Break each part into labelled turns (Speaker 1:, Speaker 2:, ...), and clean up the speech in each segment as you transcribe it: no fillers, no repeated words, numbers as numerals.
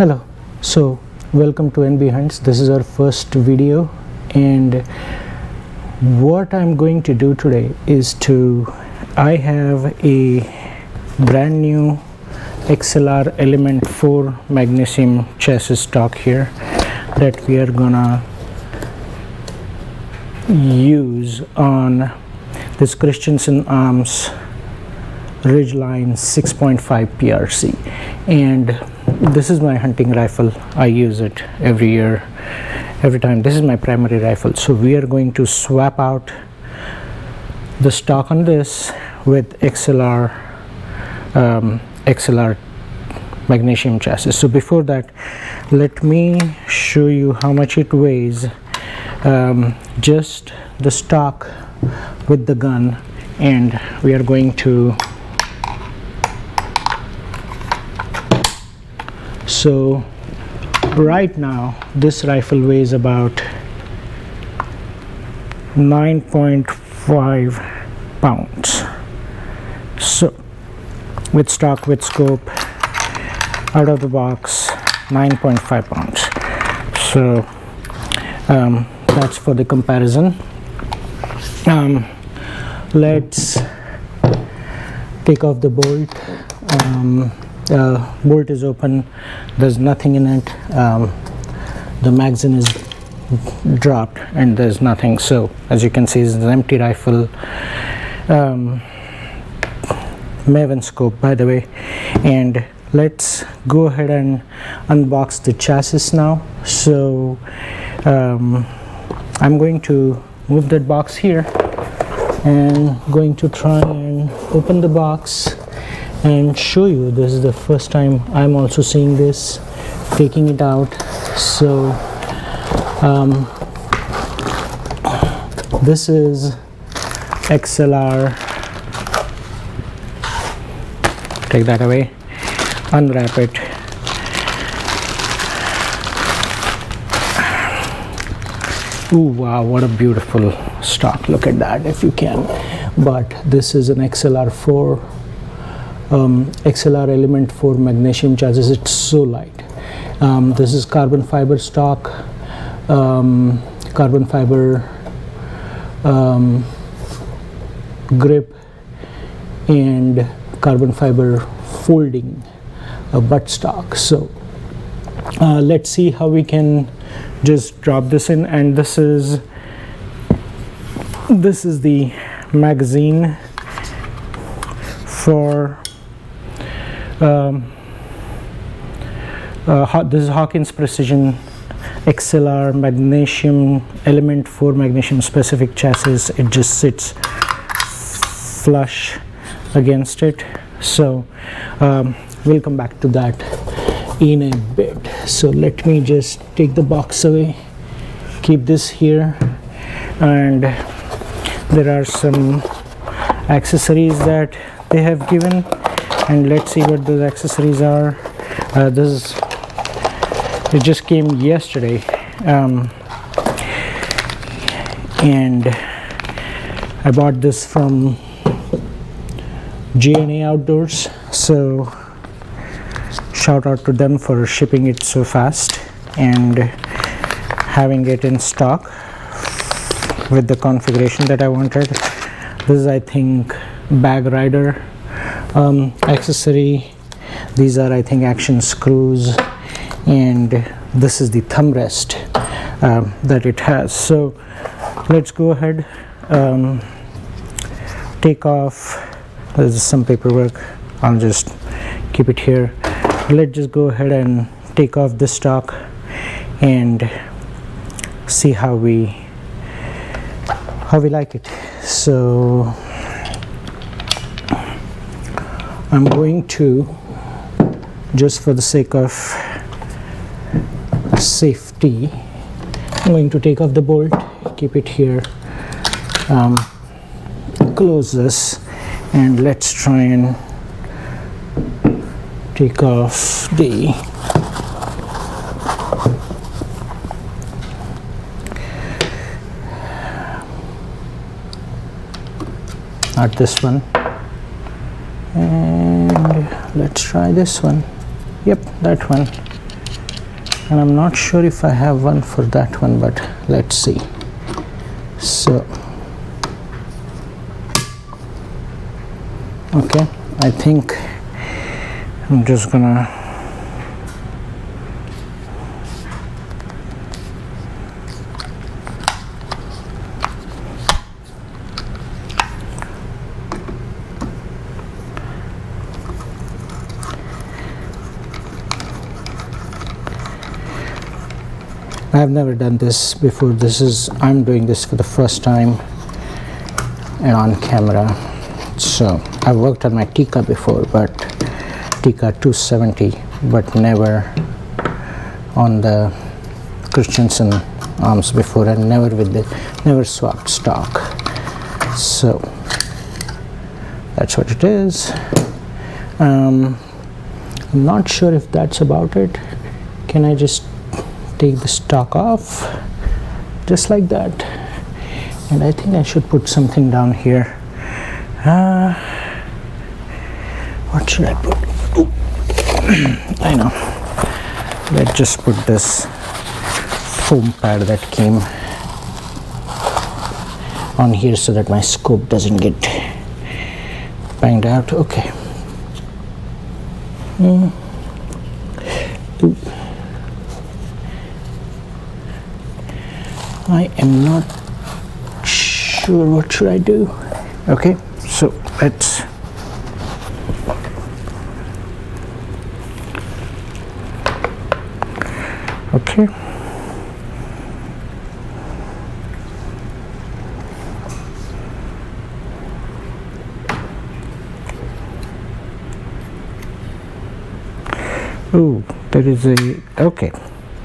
Speaker 1: Hello, so welcome to NB Hunts. This is our first video, and what I'm going to do today is I have a brand new XLR Element 4 Magnesium Chasis stock here that we are gonna use on this Christensen Arms Ridgeline 6.5 PRC, and this is my hunting rifle. I use it every time. This is my primary rifle, so we are going to swap out the stock on this with XLR Magnesium Chasis. So before that, let me show you how much it weighs, just the stock with the gun, and we are going to. So right now this rifle weighs about 9.5 pounds. So with stock, with scope, out of the box, 9.5 pounds. So that's for the comparison. Let's take off the bolt. Bolt is open, there's nothing in it. The magazine is dropped and there's nothing. So as you can see, it's an empty rifle. Maven scope, by the way. And let's go ahead and unbox the chassis now. So I'm going to move that box here and going to try and open the box and show you. This is the first time I'm also seeing this, taking it out. So this is XLR. Take that away, unwrap it. Ooh, wow, what a beautiful stock. Look at that if you can. But this is an XLR Element 4 Magnesium Chasis. It's so light. This is carbon fiber stock, carbon fiber grip, and carbon fiber folding butt stock. So let's see how we can just drop this in. And this is the magazine for this is Hawkins Precision XLR Magnesium Element 4 Magnesium Specific Chassis. It just sits flush against it. So we'll come back to that in a bit. So let me just take the box away, keep this here, and there are some accessories that they have given, and let's see what those accessories are. It just came yesterday, and I bought this from J&A Outdoors, so shout out to them for shipping it so fast and having it in stock with the configuration that I wanted. This is, I think, bag rider accessory. These are, I think, action screws, and this is the thumb rest that it has. So let's go ahead, take off. There's some paperwork, I'll just keep it here. Let's just go ahead and take off this stock and see how we like it. So I'm going to, just for the sake of safety, I'm going to take off the bolt, keep it here, close this, and let's try and take off not this one, and let's try this one. Yep, that one. and I'm not sure if I have one for that one, but let's see. So okay, I think I'm just gonna I've never done this before. I'm doing this for the first time and on camera. So I've worked on my Tika before, but Tika 270, but never on the Christensen arms before, and never swapped stock. So that's what it is. I'm not sure if that's about it. Can I just take the stock off just like that? And I think I should put something down here. What should I put? I know, let's just put this foam pad that came on here so that my scope doesn't get banged out. Okay. I am not sure what should I do. Okay, so let's okay. Oh, there is a, okay,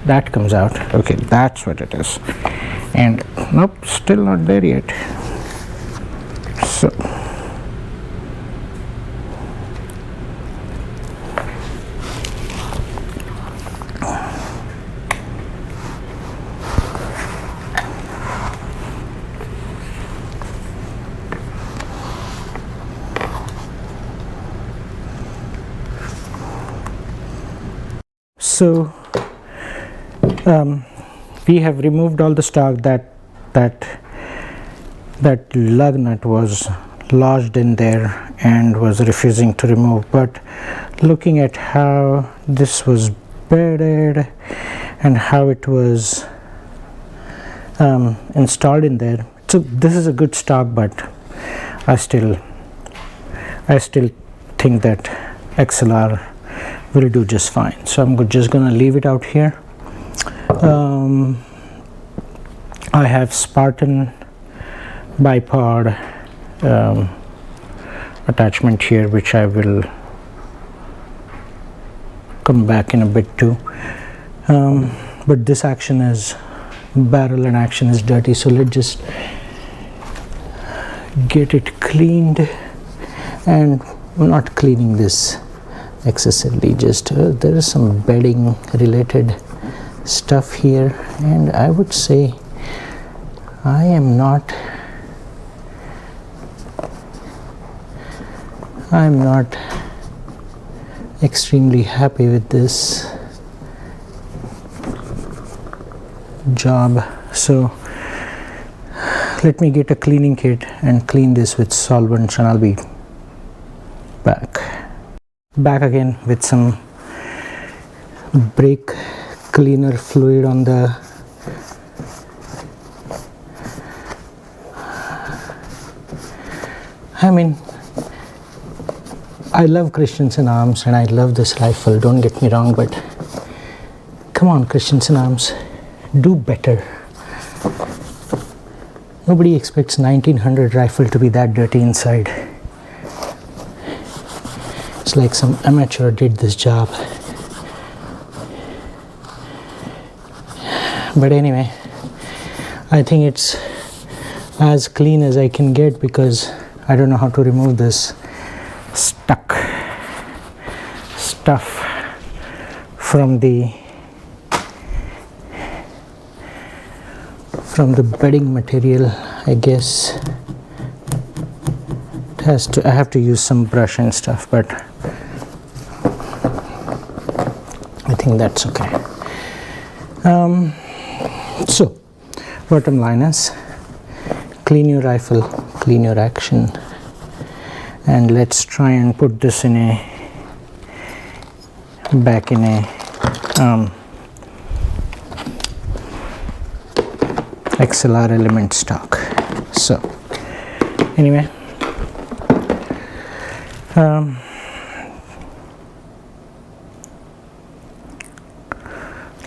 Speaker 1: that comes out. Okay, that's what it is. And nope, still not there yet. So we have removed all the stock. That lug nut was lodged in there and was refusing to remove, but looking at how this was bedded and how it was installed in there, so this is a good stock, but I still think that XLR will do just fine. So I'm just gonna leave it out here. I have Spartan bipod attachment here, which I will come back in a bit to, but this action is barrel and action is dirty, so let's just get it cleaned. And I'm not cleaning this excessively, just there is some bedding related stuff here, and I would say I am not extremely happy with this job. So let me get a cleaning kit and clean this with solvents, and I'll be back again with some brake cleaner fluid on the I love Christensen Arms and I love this rifle, don't get me wrong, but come on, Christensen Arms, do better. Nobody expects 1900 rifle to be that dirty inside. It's like some amateur did this job. But anyway, I think it's as clean as I can get because I don't know how to remove this stuck stuff from the bedding material. I guess I have to use some brush and stuff, but I think that's okay. So bottom line is, clean your rifle, clean your action, and let's try and put this in a back in a XLR Element stock. So anyway,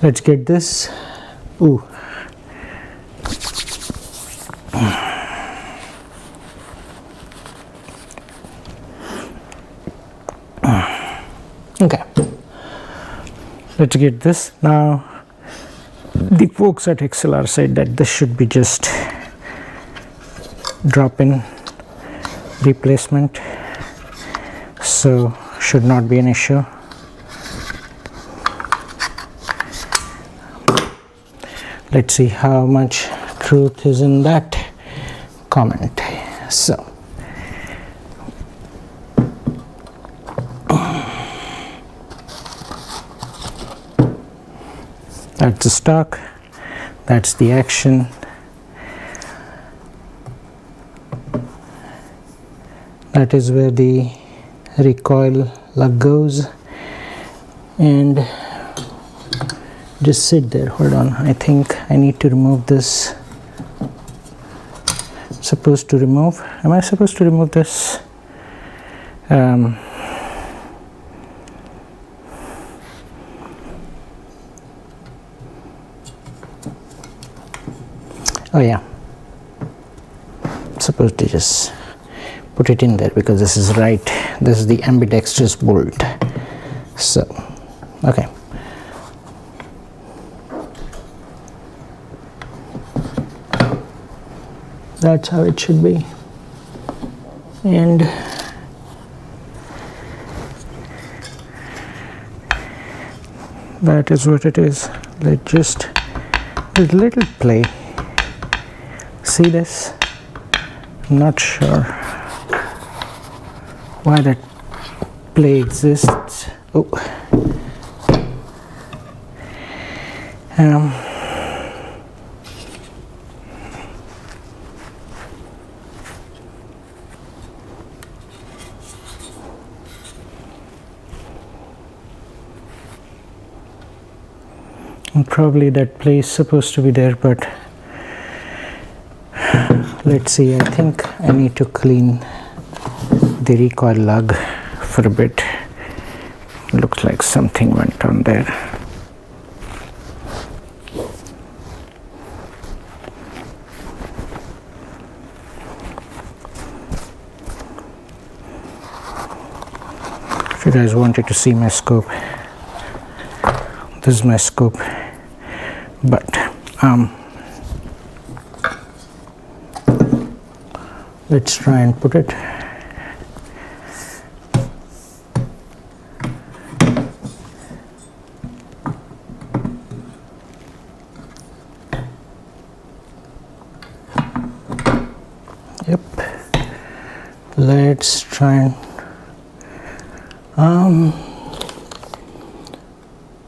Speaker 1: let's get this. Ooh. Okay, let's get this. Now the folks at XLR said that this should be just drop-in replacement, so should not be an issue. Let's see how much truth is in that comment. So that's the stock, that's the action. That is where the recoil lug goes, and just sit there. Hold on, I think I need to remove this. Supposed to remove, am I supposed to remove this? Oh yeah, supposed to just put it in there because this is right, this is the ambidextrous bolt. So okay, that's how it should be, and that is what it is. Let's just a little play. See this? I'm not sure why that play exists. Oh. And probably that play is supposed to be there, but let's see. I think I need to clean the recoil lug for a bit. Looks like something went on there. If you guys wanted to see my scope, this is my scope, but let's try and put it. Yep. Let's try and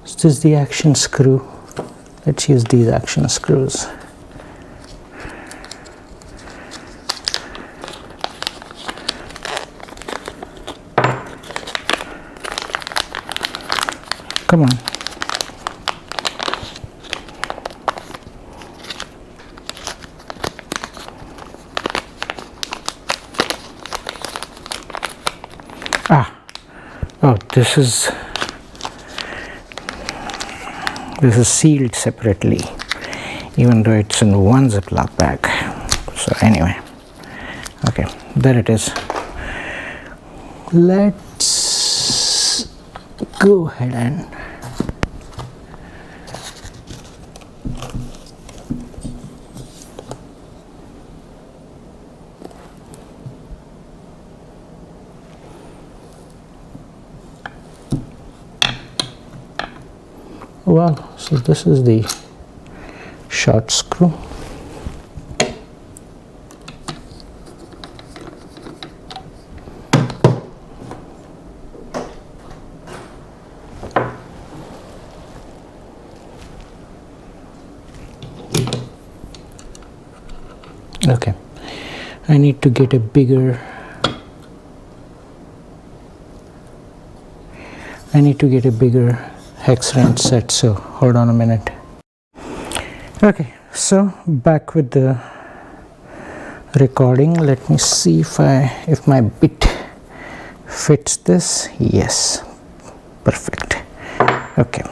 Speaker 1: this is the action screw. Let's use these action screws. Come on. Oh, this is sealed separately, even though it's in one Ziploc bag. So anyway, okay, there it is. Let's go ahead and well, so this is the short screw. Okay, I need to get a bigger hex wrench set, so hold on a minute. Okay, so back with the recording. Let me see if my bit fits this. Yes, perfect. Okay,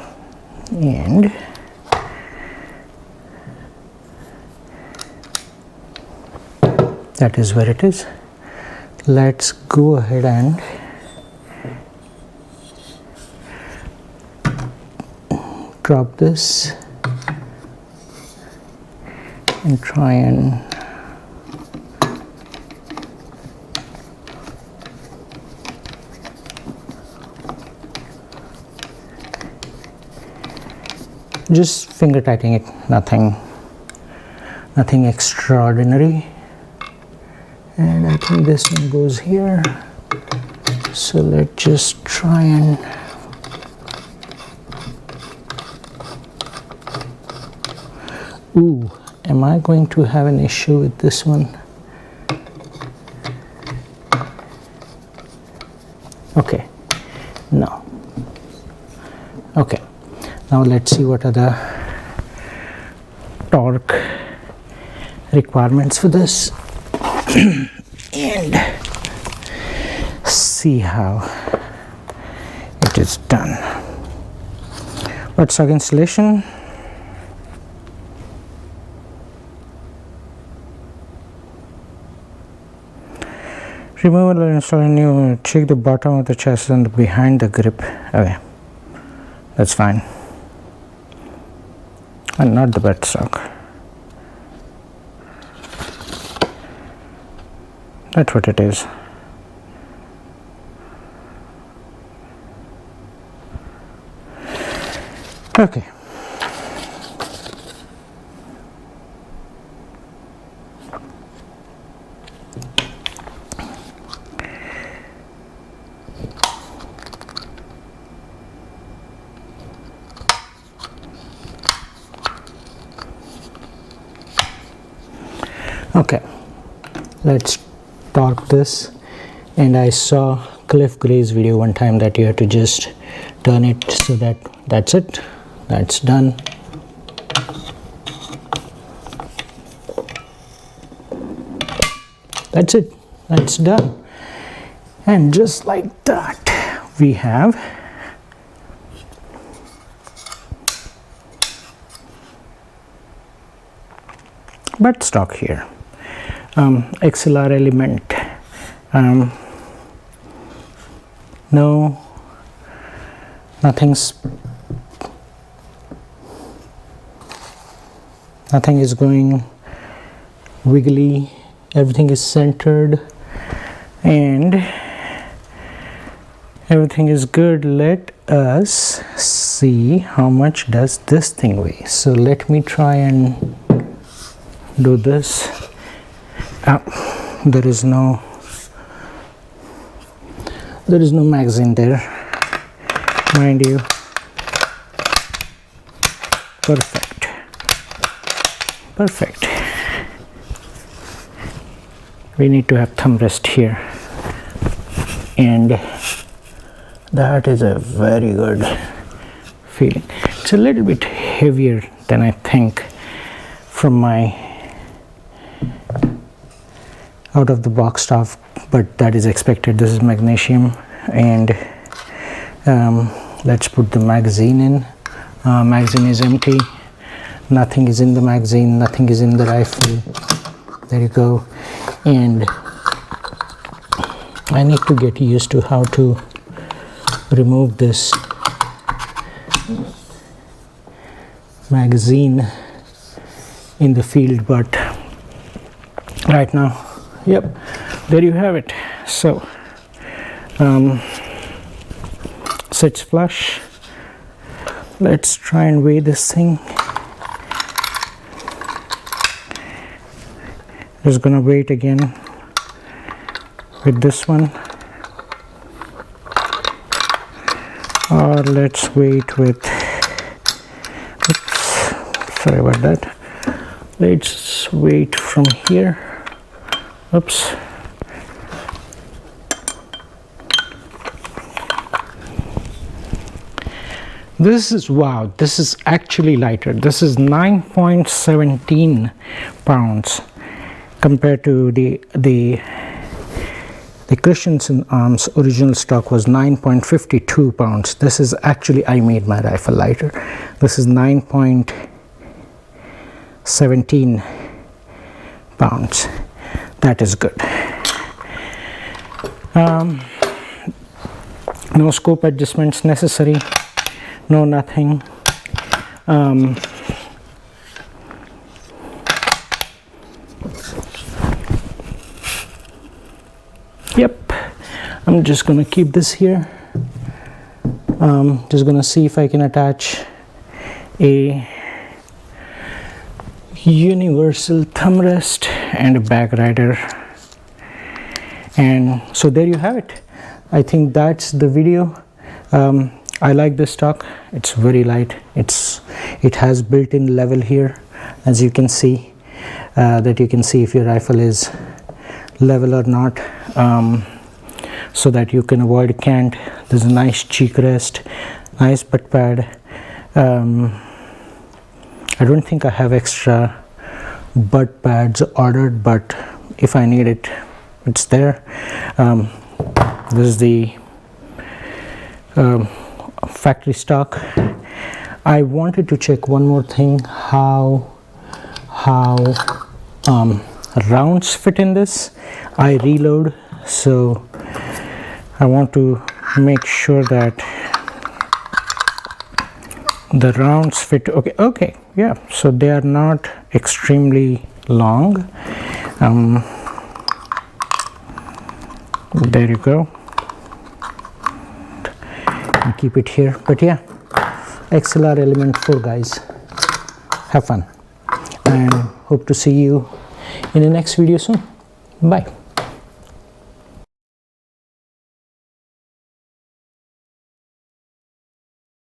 Speaker 1: and that is where it is. Let's go ahead and drop this and try and just finger tightening it, nothing extraordinary. And I think this one goes here, so let's just try and ooh, am I going to have an issue with this one? Okay, no. Okay, now let's see what are the torque requirements for this and see how it is done. Buttstock installation. Removal or install a new. Check the bottom of the chassis and behind the grip. Okay, that's fine. And not the buttstock. That's what it is. Okay. Okay, let's torque this. And I saw Cliff Gray's video one time that you have to just turn it so that's it, that's done. That's it, that's done. And just like that we have buttstock here. XLR Element. No, nothing is going wiggly, everything is centered and everything is good. Let us see how much does this thing weigh. So let me try and do this. There is no magazine there, mind you. Perfect. We need to have thumb rest here, and that is a very good feeling. It's a little bit heavier than I think from my out of the box stuff, but that is expected. This is magnesium, and let's put the magazine in. Magazine is empty, nothing is in the magazine, nothing is in the rifle. There you go. And I need to get used to how to remove this magazine in the field, but right now, yep, there you have it. So sits flush. Let's try and weigh this thing. Just gonna wait again with this one, or let's wait with, oops, sorry about that. Let's wait from here. Oops. This is, wow, this is actually lighter. This is 9.17 pounds compared to the Christensen Arms original stock was 9.52 pounds. This is actually, I made my rifle lighter. This is 9.17 pounds. That is good. No scope adjustments necessary. No, nothing. Yep, I'm just gonna keep this here. Just gonna see if I can attach a universal thumb rest and a back rider. And so there you have it. I think that's the video. I like this stock. It's very light. It has built-in level here, as you can see, that you can see if your rifle is level or not, so that you can avoid cant. There's a nice cheek rest, nice butt pad. I don't think I have extra butt pads ordered, but if I need it, it's there. This is the factory stock. I wanted to check one more thing, how rounds fit in this. I reload, so I want to make sure that the rounds fit. Okay, yeah, so they are not extremely long. There you go. And keep it here. But yeah, XLR Element 4, guys. Have fun, and hope to see you in the next video soon. Bye.